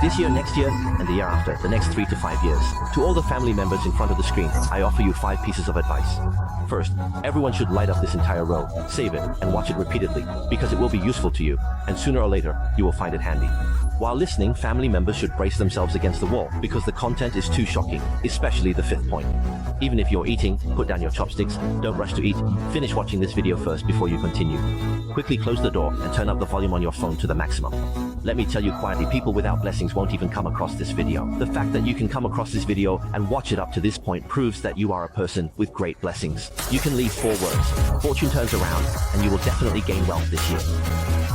This year, next year, and the year after, the next 3 to 5 years. To all the family members in front of the screen, I offer you 5 pieces of advice. First, everyone should light up this entire row, save it, and watch it repeatedly, because it will be useful to you, and sooner or later, you will find it handy. While listening, family members should brace themselves against the wall, because the content is too shocking, especially the 5th point. Even if you're eating, put down your chopsticks, don't rush to eat, finish watching this video first before you continue. Quickly close the door and turn up the volume on your phone to the maximum. Let me tell you quietly, people without blessings won't even come across this video. The fact that you can come across this video and watch it up to this point proves that you are a person with great blessings. You can leave 4 words. Fortune turns around, and you will definitely gain wealth this year.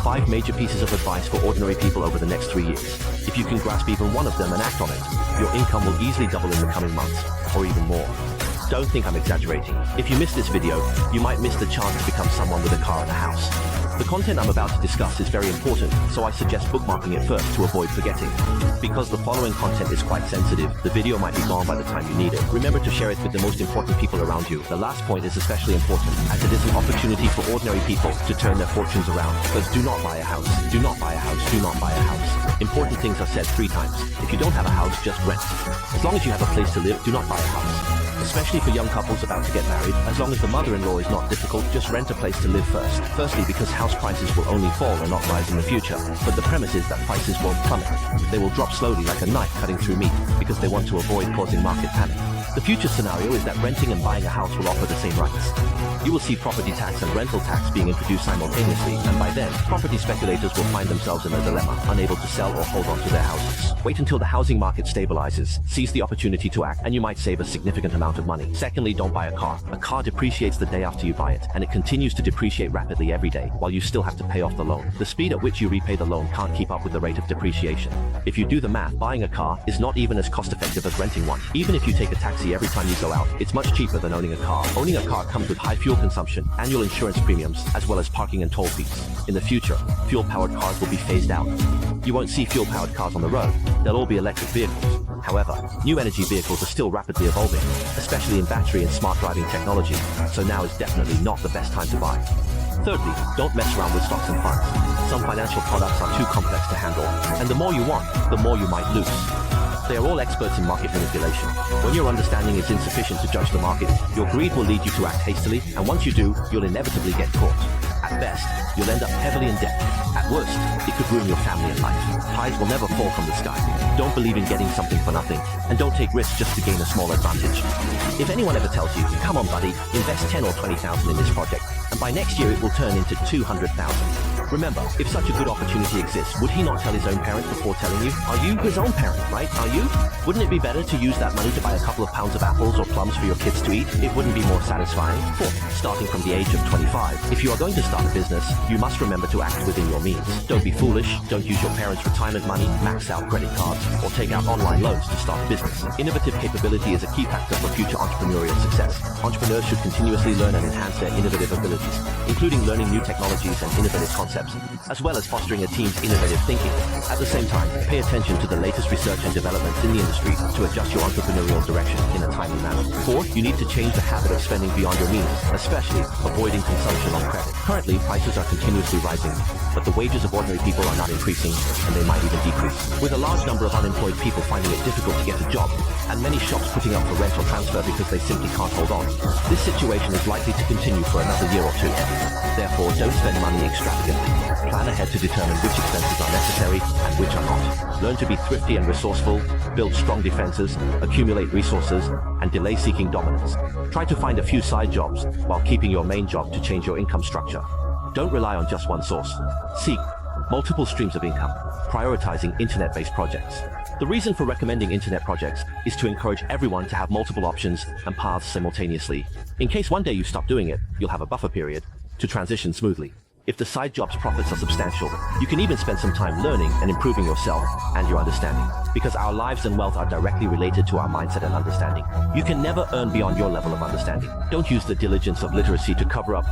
5 major pieces of advice for ordinary people over the next 3 years. If you can grasp even one of them and act on it, your income will easily double in the coming months, or even more. Don't think I'm exaggerating. If you miss this video, you might miss the chance to become someone with a car and a house. The content I'm about to discuss is very important, so I suggest bookmarking it first to avoid forgetting. Because the following content is quite sensitive, the video might be gone by the time you need it. Remember to share it with the most important people around you. The last point is especially important, as it is an opportunity for ordinary people to turn their fortunes around. But do not buy a house. Do not buy a house. Do not buy a house. Important things are said 3 times. If you don't have a house, just rent. As long as you have a place to live, do not buy a house. Especially for young couples about to get married, as long as the mother-in-law is not difficult, just rent a place to live first. Firstly, because house prices will only fall and not rise in the future. But the premise is that prices won't plummet. They will drop slowly like a knife cutting through meat, because they want to avoid causing market panic. The future scenario is that renting and buying a house will offer the same rights. You will see property tax and rental tax being introduced simultaneously, and by then, property speculators will find themselves in a dilemma, unable to sell or hold on to their houses. Wait until the housing market stabilizes, seize the opportunity to act, and you might save a significant amount of money. Secondly, don't buy a car. A car depreciates the day after you buy it, and it continues to depreciate rapidly every day, while you still have to pay off the loan. The speed at which you repay the loan can't keep up with the rate of depreciation. If you do the math, buying a car is not even as cost-effective as renting one. Even if you take a taxi every time you go out, it's much cheaper than owning a car. Owning a car comes with high fuel consumption, annual insurance premiums, as well as parking and toll fees. In the future, fuel-powered cars will be phased out. You won't see fuel-powered cars on the road. They'll all be electric vehicles. However, new energy vehicles are still rapidly evolving, especially in battery and smart driving technology, so now is definitely not the best time to buy. Thirdly, don't mess around with stocks and funds. Some financial products are too complex to handle, and the more you want, the more you might lose. They are all experts in market manipulation. When your understanding is insufficient to judge the market, your greed will lead you to act hastily, and once you do, you'll inevitably get caught. At best, you'll end up heavily in debt. At worst, it could ruin your family and life. Tides will never fall from the sky. Don't believe in getting something for nothing, and don't take risks just to gain a small advantage. If anyone ever tells you, come on buddy, invest 10 or 20,000 in this project, and by next year it will turn into 200,000. Remember, if such a good opportunity exists, would he not tell his own parents before telling you? Are you his own parent, right? Are you? Wouldn't it be better to use that money to buy a couple of pounds of apples or plums for your kids to eat? It wouldn't be more satisfying? Fourth, starting from the age of 25. If you are going to start a business, you must remember to act within your means. Don't be foolish, don't use your parents' retirement money, max out credit cards, or take out online loans to start a business. Innovative capability is a key factor for future entrepreneurial success. Entrepreneurs should continuously learn and enhance their innovative abilities, including learning new technologies and innovative concepts, as well as fostering a team's innovative thinking. At the same time, pay attention to the latest research and developments in the industry to adjust your entrepreneurial direction in a timely manner. Fourth, you need to change the habit of spending beyond your means, especially avoiding consumption on credit. Currently, prices are continuously rising, but the wages of ordinary people are not increasing, and they might even decrease. With a large number of unemployed people finding it difficult to get a job, and many shops putting up for rent or transfer because they simply can't hold on, this situation is likely to continue for another year or 2. Therefore, don't spend money extravagantly. Plan ahead to determine which expenses are necessary and which are not. Learn to be thrifty and resourceful, build strong defenses, accumulate resources, and delay seeking dominance. Try to find a few side jobs while keeping your main job to change your income structure. Don't rely on just one source. Seek multiple streams of income, prioritizing internet-based projects. The reason for recommending internet projects is to encourage everyone to have multiple options and paths simultaneously. In case one day you stop doing it, you'll have a buffer period to transition smoothly. If the side job's profits are substantial, you can even spend some time learning and improving yourself and your understanding, because our lives and wealth are directly related to our mindset and understanding. You can never earn beyond your level of understanding. Don't use the diligence of literacy to cover up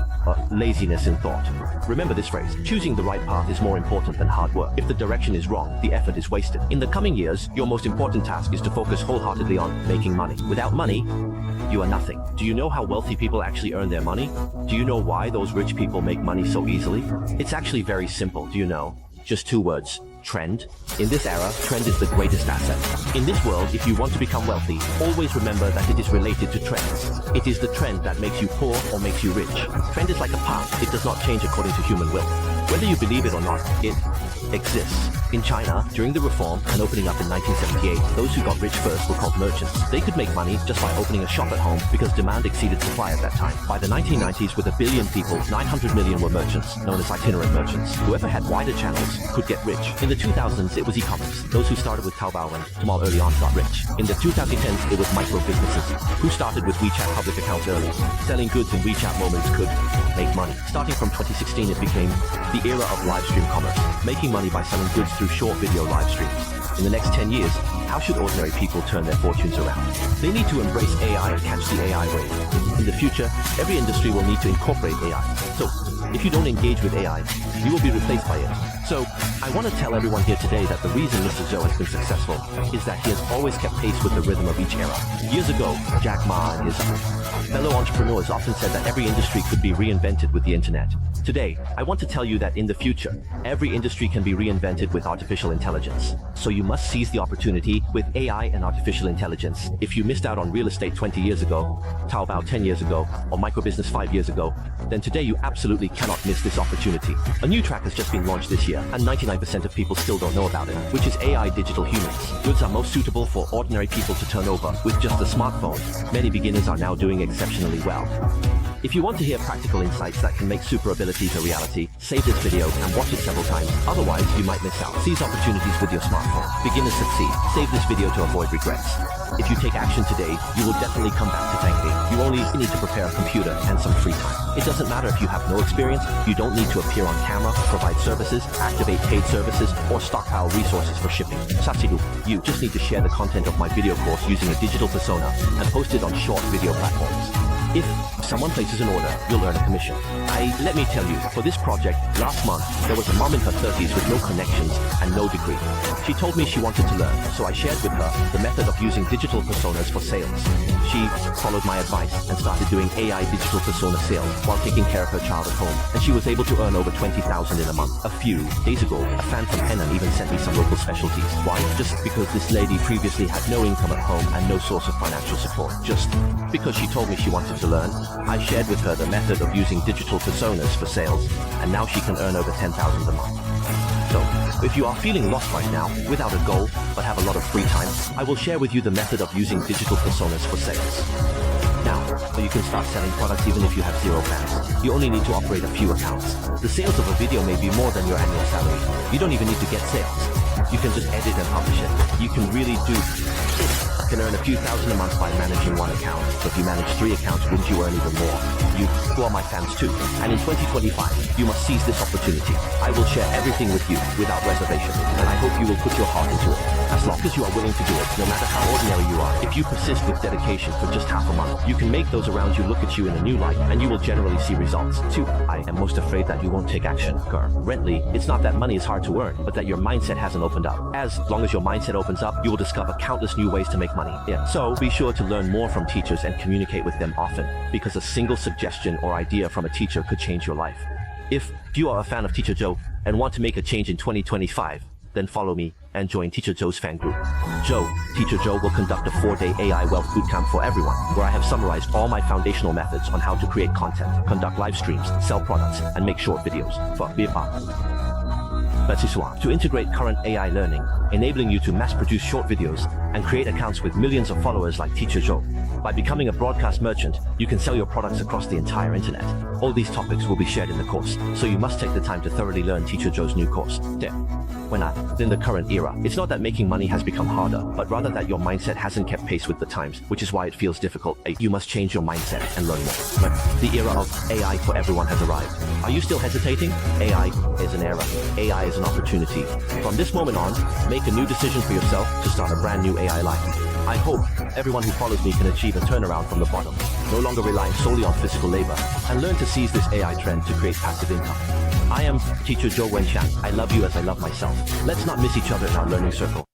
laziness in thought. Remember this phrase: choosing the right path is more important than hard work. If the direction is wrong, the effort is wasted. In the coming years, your most important task is to focus wholeheartedly on making money. Without money, you are nothing. Do you know how wealthy people actually earn their money? Do you know why those rich people make money so easily? It's actually very simple, do you know? Just 2 words: Trend? In this era, trend is the greatest asset. In this world, if you want to become wealthy, always remember that it is related to trends. It is the trend that makes you poor or makes you rich. Trend is like a path. It does not change according to human will. Whether you believe it or not, it exists. In China, during the reform and opening up in 1978, those who got rich first were called merchants. They could make money just by opening a shop at home because demand exceeded supply at that time. By the 1990s, with 1 billion people, 900 million were merchants, known as itinerant merchants. Whoever had wider channels could get rich. In the 2000s, it was e-commerce. Those who started with Taobao and Tmall early on got rich. In the 2010s, it was micro businesses who started with WeChat public accounts early. Selling goods in WeChat moments could make money. Starting from 2016, it became the era of live stream commerce, making money by selling goods through short video live streams. In the next 10 years, how should ordinary people turn their fortunes around? They need to embrace AI and catch the AI wave. In the future, every industry will need to incorporate AI. So, if you don't engage with AI, you will be replaced by it. So, I want to tell everyone here today that the reason Mr. Zhou has been successful is that he has always kept pace with the rhythm of each era. Years ago, Jack Ma and his fellow entrepreneurs often said that every industry could be reinvented with the internet. Today, I want to tell you that in the future, every industry can be reinvented with artificial intelligence. So you must seize the opportunity with AI and artificial intelligence. If you missed out on real estate 20 years ago, Taobao 10 years ago, or microbusiness 5 years ago, then today you absolutely cannot miss this opportunity. A new track has just been launched this year, and 99% of people still don't know about it, which is AI Digital Humans. Goods are most suitable for ordinary people to turn over with just a smartphone. Many beginners are now doing exceptionally well. If you want to hear practical insights that can make super abilities a reality, save this video and watch it several times. Otherwise, you might miss out. Seize opportunities with your smartphone. Beginners succeed. Save this video to avoid regrets. If you take action today, you will definitely come back to thank me. You only need to prepare a computer and some free time. It doesn't matter if you have no experience, you don't need to appear on camera, provide services, activate paid services, or stockpile resources for shipping. Satsidu, you just need to share the content of my video course using a digital persona and post it on short video platforms. If someone places an order, you'll earn a commission. Let me tell you, for this project, last month, there was a mom in her 30s with no connections and no degree. She told me she wanted to learn, so I shared with her the method of using digital personas for sales. She followed my advice and started doing AI digital persona sales while taking care of her child at home, and she was able to earn over 20,000 in a month. A few days ago, a fan from Henan even sent me some local specialties. Why? Just because this lady previously had no income at home and no source of financial support. Just because she told me she wanted to learn, I shared with her the method of using digital personas for sales, and now she can earn over 10,000 a month. So, if you are feeling lost right now, without a goal, but have a lot of free time, I will share with you the method of using digital personas for sales. Now, so you can start selling products even if you have 0 fans. You only need to operate a few accounts. The sales of a video may be more than your annual salary. You don't even need to get sales. You can just edit and publish it. You can really do it. You can earn a few thousand a month by managing 1 account. So if you manage 3 accounts, wouldn't you earn even more? You are my fans too. And in 2025, you must seize this opportunity. I will share everything with you without reservation. And I hope you will put your heart into it. As long as you are willing to do it, no matter how ordinary you are, if you persist with dedication for just half a month, you can make those around you look at you in a new light, and you will generally see results. 2. I am most afraid that you won't take action. Currently, it's not that money is hard to earn, but that your mindset hasn't opened up. As long as your mindset opens up, you will discover countless new ways to make money. So be sure to learn more from teachers and communicate with them often, because a single suggestion or idea from a teacher could change your life. If you are a fan of Teacher Zhou and want to make a change in 2025, then follow me and join Teacher Zhou's fan group. Teacher Zhou will conduct a 4-day AI Wealth Bootcamp for everyone, where I have summarized all my foundational methods on how to create content, conduct live streams, sell products, and make short videos. For to integrate current AI learning, enabling you to mass-produce short videos and create accounts with millions of followers like Teacher Zhou. By becoming a broadcast merchant, you can sell your products across the entire internet. All these topics will be shared in the course, so you must take the time to thoroughly learn Teacher Zhou's new course. In the current era, it's not that making money has become harder, but rather that your mindset hasn't kept pace with the times, which is why it feels difficult. You must change your mindset and learn more. But the era of AI for everyone has arrived. Are you still hesitating? AI is an era. AI is an opportunity. From this moment on, make a new decision for yourself to start a brand new AI life. I hope everyone who follows me can achieve a turnaround from the bottom, no longer relying solely on physical labor, and learn to seize this AI trend to create passive income. I am Teacher Zhou Wenxiang. I love you as I love myself. Let's not miss each other in our learning circle.